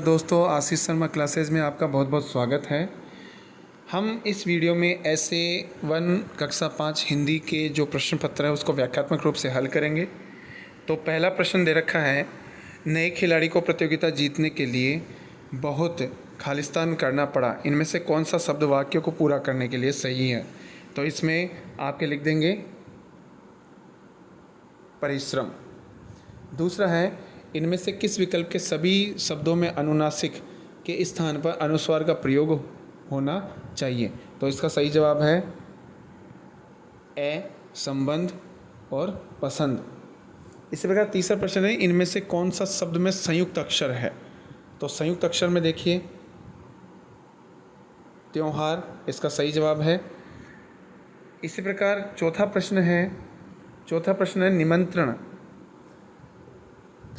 दोस्तों, आशीष शर्मा क्लासेस में आपका बहुत बहुत स्वागत है। हम इस वीडियो में ऐसे 1 कक्षा 5 हिंदी के जो प्रश्न पत्र है उसको व्याख्यात्मक रूप से हल करेंगे। तो पहला प्रश्न दे रखा है, नए खिलाड़ी को प्रतियोगिता जीतने के लिए बहुत खालिस्तान करना पड़ा, इनमें से कौन सा शब्द वाक्य को पूरा करने के लिए सही है? तो इसमें आपके लिख देंगे परिश्रम। दूसरा है, इनमें से किस विकल्प के सभी शब्दों में अनुनासिक के स्थान पर अनुस्वार का प्रयोग होना चाहिए? तो इसका सही जवाब है ए, संबंध और पसंद। इसी प्रकार तीसरा प्रश्न है, इनमें से कौन सा शब्द में संयुक्त अक्षर है? तो संयुक्त अक्षर में देखिए त्योहार, इसका सही जवाब है। इसी प्रकार चौथा प्रश्न है निमंत्रण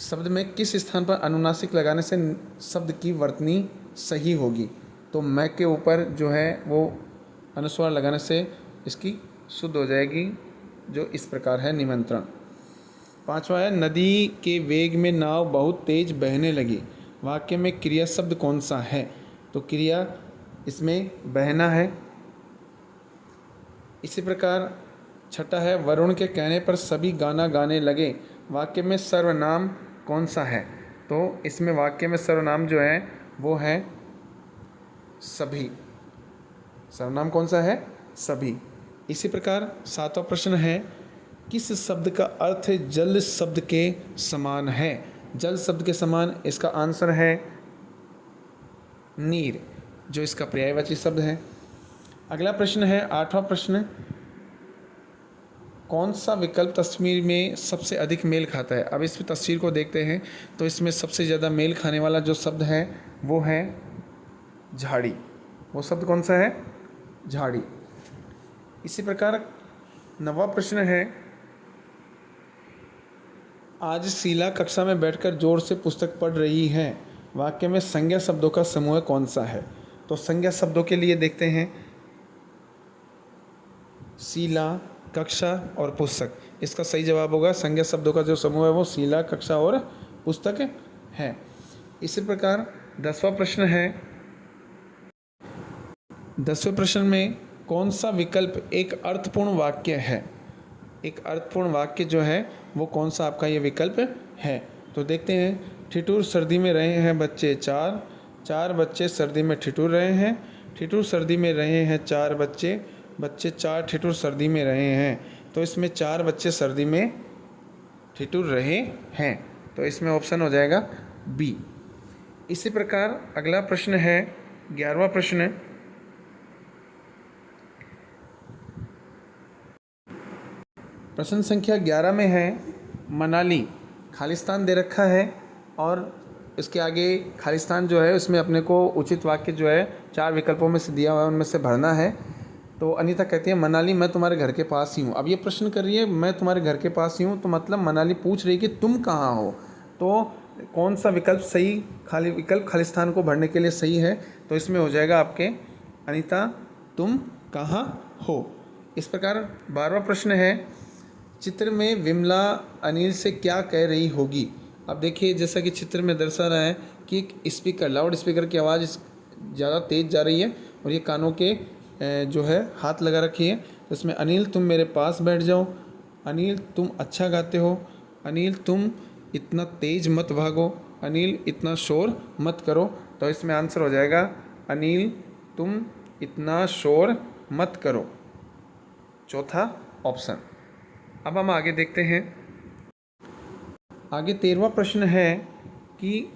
शब्द में किस स्थान पर अनुनासिक लगाने से शब्द की वर्तनी सही होगी? तो मैं के ऊपर जो है वो अनुस्वार लगाने से इसकी शुद्ध हो जाएगी, जो इस प्रकार है निमंत्रण। पांचवा है, नदी के वेग में नाव बहुत तेज बहने लगी, वाक्य में क्रिया शब्द कौन सा है? तो क्रिया इसमें बहना है। इसी प्रकार छठा है, वरुण के कहने पर सभी गाना गाने लगे, वाक्य में सर्वनाम कौन सा है? तो इसमें वाक्य में सर्वनाम जो है वो है सभी। सर्वनाम कौन सा है? सभी। इसी प्रकार सातवां प्रश्न है, किस शब्द का अर्थ जल शब्द के समान है? जल शब्द के समान, इसका आंसर है नीर, जो इसका पर्यायवाची शब्द है। अगला प्रश्न है आठवां प्रश्न, कौन सा विकल्प तस्वीर में सबसे अधिक मेल खाता है? अब इस तस्वीर को देखते हैं तो इसमें सबसे ज़्यादा मेल खाने वाला जो शब्द है वो है झाड़ी। वो शब्द कौन सा है? झाड़ी। इसी प्रकार नवा प्रश्न है, आज शीला कक्षा में बैठकर जोर से पुस्तक पढ़ रही है, वाक्य में संज्ञा शब्दों का समूह कौन सा है? तो संज्ञा शब्दों के लिए देखते हैं शीला, कक्षा और पुस्तक। इसका सही जवाब होगा संज्ञा शब्दों का जो समूह है वो शीला, कक्षा और पुस्तक है। इसी प्रकार 10वां प्रश्न है, 10वें प्रश्न में कौन सा विकल्प एक अर्थपूर्ण वाक्य है? एक अर्थपूर्ण वाक्य जो है वो कौन सा आपका ये विकल्प है? तो देखते हैं, ठिठुर सर्दी में रहे हैं बच्चे चार, चार बच्चे सर्दी में ठिठुर रहे हैं, ठिठुर सर्दी में रहे हैं चार बच्चे, बच्चे चार ठिठुर सर्दी में रहे हैं। तो इसमें चार बच्चे सर्दी में ठिठुर रहे हैं, तो इसमें ऑप्शन हो जाएगा बी। इसी प्रकार अगला प्रश्न है 11वां प्रश्न, प्रश्न संख्या 11 में है, मनाली खालिस्तान दे रखा है और इसके आगे खालिस्तान जो है उसमें अपने को उचित वाक्य जो है 4 विकल्पों में से दिया हुआ है, उनमें से भरना है। तो अनीता कहती है, मनाली मैं तुम्हारे घर के पास ही हूँ। अब ये प्रश्न कर रही है मैं तुम्हारे घर के पास ही हूँ, तो मतलब मनाली पूछ रही है कि तुम कहाँ हो। तो कौन सा विकल्प सही विकल्प खालिस्तान को भरने के लिए सही है? तो इसमें हो जाएगा आपके अनीता तुम कहाँ हो। इस प्रकार 12वां प्रश्न है, चित्र में विमला अनिल से क्या कह रही होगी? अब देखिए जैसा कि चित्र में दर्शा रहा है कि एक स्पीकर, लाउड स्पीकर की आवाज़ ज़्यादा तेज़ जा रही है और ये कानों के जो है हाथ लगा रखी है। तो इसमें अनिल तुम मेरे पास बैठ जाओ, अनिल तुम अच्छा गाते हो, अनिल तुम इतना तेज़ मत भागो, अनिल इतना शोर मत करो। तो इसमें आंसर हो जाएगा अनिल तुम इतना शोर मत करो, चौथा ऑप्शन। अब हम आगे देखते हैं, आगे 13वां प्रश्न है कि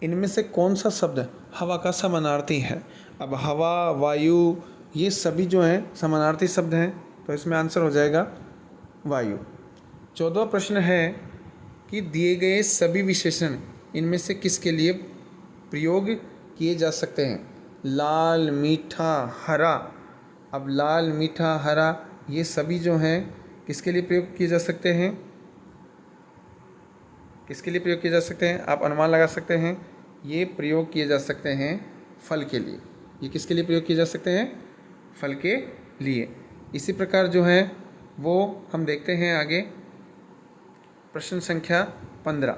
इनमें से कौन सा शब्द हवा का समानार्थी है? अब हवा, वायु, ये सभी जो हैं समानार्थी शब्द हैं, तो इसमें आंसर हो जाएगा वायु। 14वां प्रश्न है कि दिए गए सभी विशेषण इनमें से किसके लिए प्रयोग किए जा सकते हैं? लाल, मीठा, हरा। अब लाल, मीठा, हरा ये सभी जो हैं किसके लिए प्रयोग किए जा सकते हैं? किसके लिए प्रयोग किए जा सकते हैं? आप अनुमान लगा सकते हैं, ये प्रयोग किए जा सकते हैं फल के लिए। ये किसके लिए प्रयोग किए जा सकते हैं? फल के लिए। इसी प्रकार जो है वो हम देखते हैं आगे प्रश्न संख्या 15।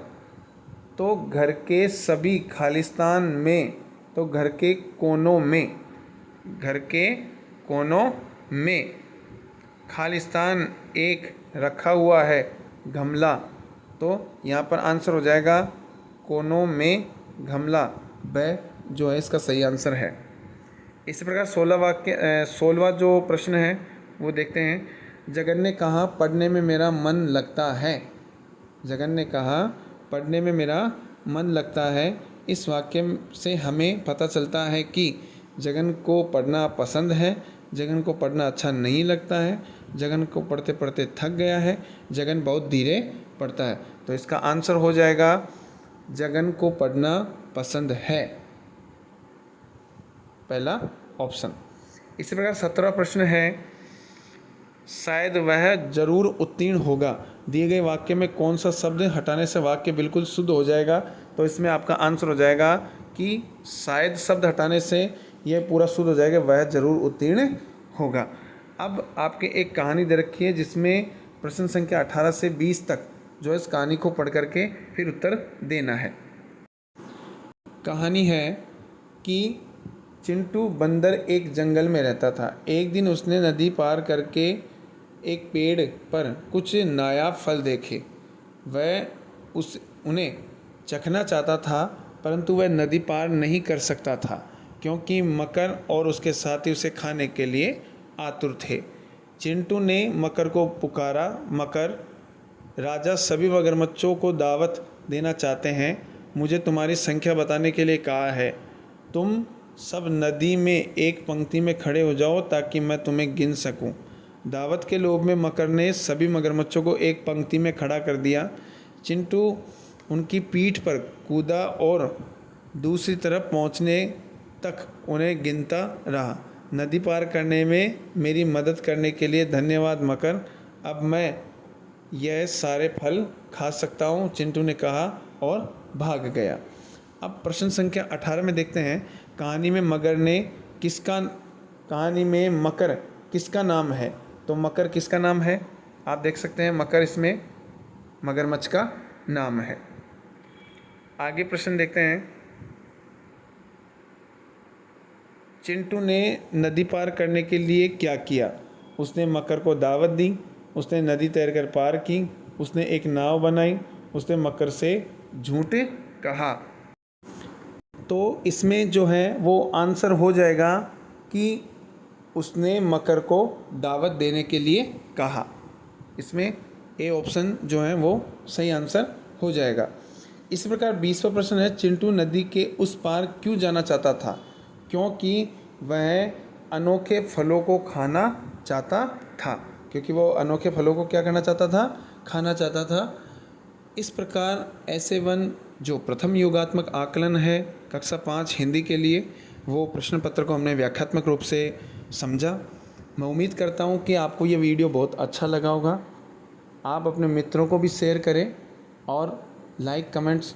तो घर के सभी खालिस्तान में, तो घर के कोनों में, घर के कोनों में खालिस्तान एक रखा हुआ है गमला। तो यहाँ पर आंसर हो जाएगा कोनों में गमला, वह जो है इसका सही आंसर है। इसी प्रकार 16वां जो प्रश्न है वो देखते हैं। जगन ने कहा पढ़ने में मेरा मन लगता है। जगन ने कहा पढ़ने में मेरा मन लगता है। इस वाक्य से हमें पता चलता है कि जगन को पढ़ना पसंद है, जगन को पढ़ना अच्छा नहीं लगता है, जगन को पढ़ते पढ़ते थक गया है, जगन बहुत धीरे पढ़ता है। तो इसका आंसर हो जाएगा जगन को पढ़ना पसंद है, पहला ऑप्शन। इसी प्रकार 17वां प्रश्न है। शायद वह जरूर उत्तीर्ण होगा। दिए गए वाक्य में कौन सा शब्द हटाने से वाक्य बिल्कुल शुद्ध हो जाएगा? तो इसमें आपका आंसर हो जाएगा कि शायद शब्द हटाने से यह पूरा शुद्ध हो जाएगा, वह जरूर उत्तीर्ण होगा। अब आपके एक कहानी दे रखी है जिसमें प्रश्न संख्या 18 से 20 तक जो है इस कहानी को पढ़ करके फिर उत्तर देना है। कहानी है कि चिंटू बंदर एक जंगल में रहता था। एक दिन उसने नदी पार करके एक पेड़ पर कुछ नायाब फल देखे। वह उन्हें चखना चाहता था, परंतु वह नदी पार नहीं कर सकता था क्योंकि मकर और उसके साथी उसे खाने के लिए आतुर थे। चिंटू ने मकर को पुकारा। मकर, राजा सभी मगरमच्छों को दावत देना चाहते हैं। मुझे तुम्हारी संख्या बताने के लिए कहा है। तुम सब नदी में एक पंक्ति में खड़े हो जाओ ताकि मैं तुम्हें गिन सकूं। दावत के लोभ में मकर ने सभी मगरमच्छों को एक पंक्ति में खड़ा कर दिया। चिंटू उनकी पीठ पर कूदा और दूसरी तरफ पहुंचने तक उन्हें गिनता रहा। नदी पार करने में मेरी मदद करने के लिए धन्यवाद मकर। अब मैं यह सारे फल खा सकता हूँ, चिंटू ने कहा और भाग गया। अब प्रश्न संख्या 18 में देखते हैं। कहानी में मकर किसका नाम है? तो मकर किसका नाम है? आप देख सकते हैं मकर इसमें मगरमच्छ का नाम है। आगे प्रश्न देखते हैं। चिंटू ने नदी पार करने के लिए क्या किया? उसने मकर को दावत दी, उसने नदी तैरकर पार की, उसने एक नाव बनाई, उसने मकर से झूठ कहा। तो इसमें जो है वो आंसर हो जाएगा कि उसने मकर को दावत देने के लिए कहा। इसमें ए ऑप्शन जो है वो सही आंसर हो जाएगा। इस प्रकार 20वां प्रश्न है। चिंटू नदी के उस पार क्यों जाना चाहता था? क्योंकि वह अनोखे फलों को खाना चाहता था। क्योंकि वो अनोखे फलों को क्या करना चाहता था? खाना चाहता था। इस प्रकार ऐसे वन जो प्रथम योगात्मक आकलन है कक्षा 5 हिंदी के लिए, वो प्रश्न पत्र को हमने व्याख्यात्मक रूप से समझा। मैं उम्मीद करता हूँ कि आपको ये वीडियो बहुत अच्छा लगा होगा। आप अपने मित्रों को भी शेयर करें और लाइक कमेंट्स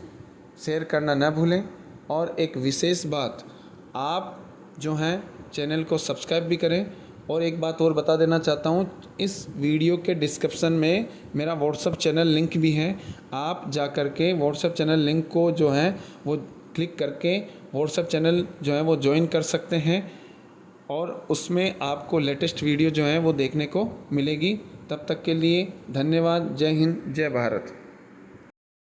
शेयर करना न भूलें। और एक विशेष बात, आप जो हैं चैनल को सब्सक्राइब भी करें। और एक बात और बता देना चाहता हूँ, इस वीडियो के डिस्क्रिप्शन में मेरा व्हाट्सएप चैनल लिंक भी है। आप जा कर के व्हाट्सएप चैनल लिंक को जो है वो क्लिक करके व्हाट्सएप चैनल जो है वो ज्वाइन कर सकते हैं और उसमें आपको लेटेस्ट वीडियो जो है वो देखने को मिलेगी। तब तक के लिए धन्यवाद। जय हिंद, जय भारत।